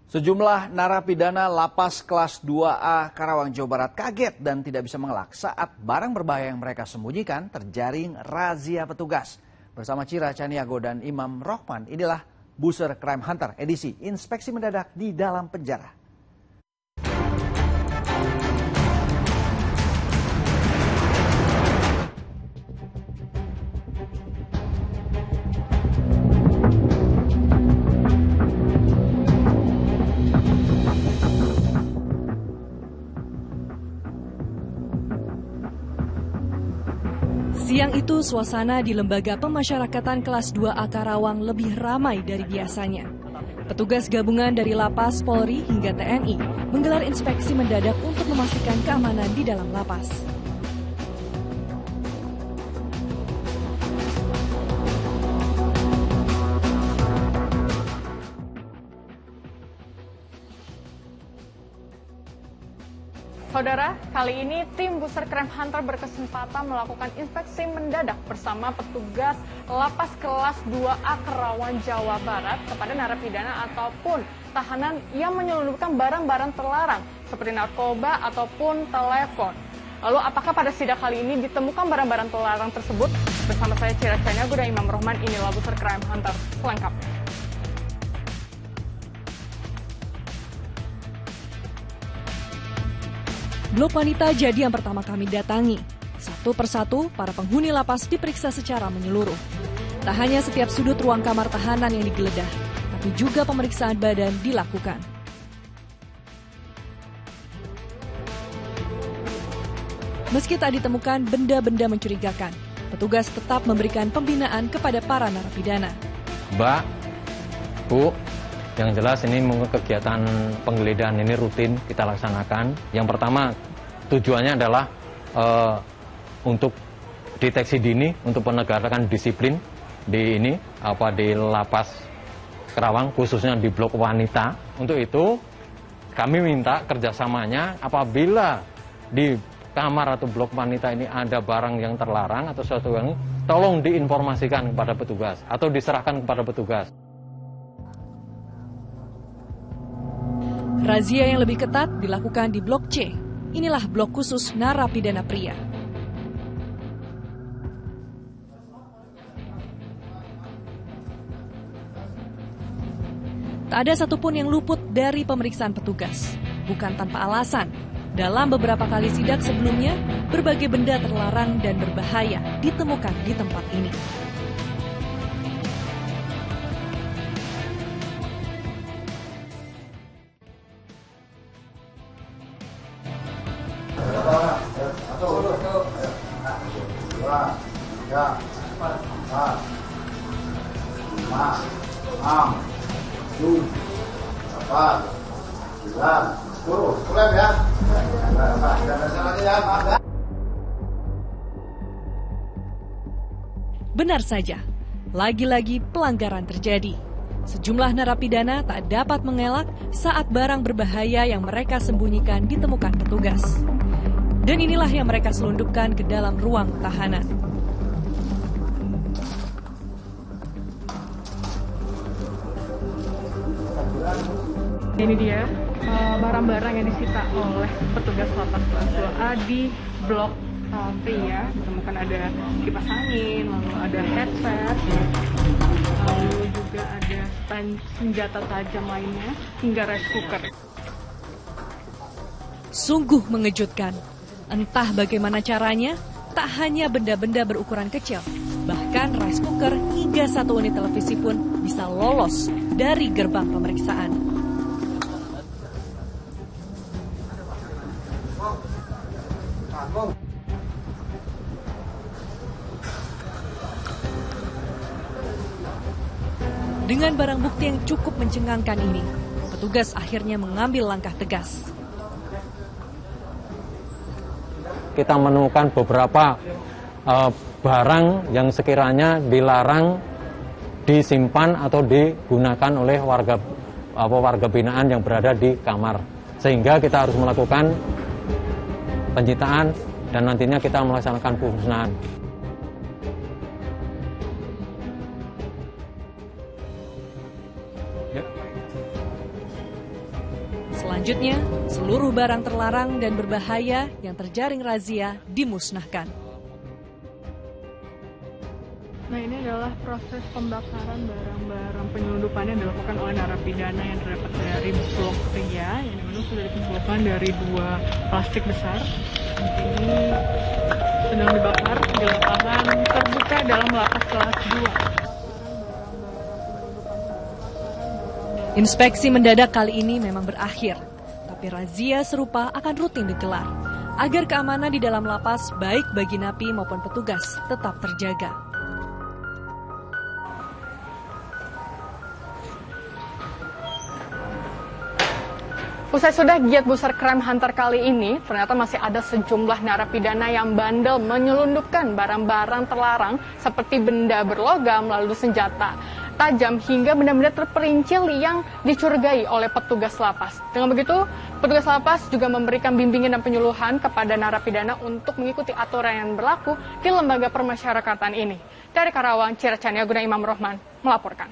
Sejumlah narapidana lapas kelas 2A Karawang, Jawa Barat kaget dan tidak bisa mengelak saat barang berbahaya yang mereka sembunyikan terjaring razia petugas. Bersama Cira Caniago dan Imam Rohman, inilah Buser Crime Hunter edisi Inspeksi Mendadak di Dalam Penjara. Siang itu suasana di Lembaga Pemasyarakatan kelas 2A Karawang lebih ramai dari biasanya. Petugas gabungan dari Lapas, Polri hingga TNI menggelar inspeksi mendadak untuk memastikan keamanan di dalam lapas. Saudara, kali ini tim Buser Crime Hunter berkesempatan melakukan inspeksi mendadak bersama petugas Lapas kelas 2A Karawang, Jawa Barat kepada narapidana ataupun tahanan yang menyelundupkan barang-barang terlarang seperti narkoba ataupun telepon. Lalu apakah pada sidak kali ini ditemukan barang-barang terlarang tersebut? Bersama saya Cira Caniago dan Imam Rohman, inilah Buser Crime Hunter selengkapnya. Blok wanita jadi yang pertama kami datangi. Satu persatu, para penghuni lapas diperiksa secara menyeluruh. Tak hanya setiap sudut ruang kamar tahanan yang digeledah, tapi juga pemeriksaan badan dilakukan. Meski tak ditemukan benda-benda mencurigakan, petugas tetap memberikan pembinaan kepada para narapidana. Mbak, Bu, yang jelas ini kegiatan penggeledahan ini rutin kita laksanakan. Yang pertama tujuannya adalah untuk deteksi dini, untuk penegakan disiplin di Lapas Karawang, khususnya di blok wanita. Untuk itu kami minta kerjasamanya apabila di kamar atau blok wanita ini ada barang yang terlarang atau sesuatu yang tolong diinformasikan kepada petugas atau diserahkan kepada petugas. Razia yang lebih ketat dilakukan di Blok C. Inilah blok khusus narapidana pria. Tak ada satupun yang luput dari pemeriksaan petugas. Bukan tanpa alasan. Dalam beberapa kali sidak sebelumnya, berbagai benda terlarang dan berbahaya ditemukan di tempat ini. Benar saja, lagi-lagi pelanggaran terjadi. Sejumlah narapidana tak dapat mengelak saat barang berbahaya yang mereka sembunyikan ditemukan petugas. Dan inilah yang mereka selundupkan ke dalam ruang tahanan. Ini dia barang-barang yang disita oleh petugas Lapas kelas 2A di blok pria. Ditemukan ada kipas angin, lalu ada headset, lalu juga ada senjata tajam lainnya, hingga rice cooker. Sungguh mengejutkan. Entah bagaimana caranya, tak hanya benda-benda berukuran kecil, bahkan rice cooker hingga satu unit televisi pun bisa lolos dari gerbang pemeriksaan. Dengan barang bukti yang cukup mencengangkan ini, petugas akhirnya mengambil langkah tegas. Kita menemukan beberapa barang yang sekiranya dilarang disimpan atau digunakan oleh warga binaan yang berada di kamar. Sehingga kita harus melakukan penyitaan dan nantinya kita melaksanakan pemusnahan. Selanjutnya, seluruh barang terlarang dan berbahaya yang terjaring razia dimusnahkan. Nah, ini adalah proses pembakaran barang-barang penyelundupan yang dilakukan oleh narapidana yang terdapat dari blok Ria, yang dimana sudah dikumpulkan dari 2 plastik besar. Ini sedang dibakar di lapangan terbuka dalam lapas kelas 2. Inspeksi mendadak kali ini memang berakhir, tapi razia serupa akan rutin digelar agar keamanan di dalam lapas baik bagi napi maupun petugas tetap terjaga. Usai sudah giat Buser Crime Hunter kali ini, ternyata masih ada sejumlah narapidana yang bandel menyelundupkan barang-barang terlarang seperti benda berlogam, lalu senjata tajam hingga benda-benda terperincil yang dicurigai oleh petugas lapas. Dengan begitu, petugas lapas juga memberikan bimbingan dan penyuluhan kepada narapidana untuk mengikuti aturan yang berlaku di lembaga permasyarakatan ini. Dari Karawang, Cira Caniaguna, Imam Rohman melaporkan.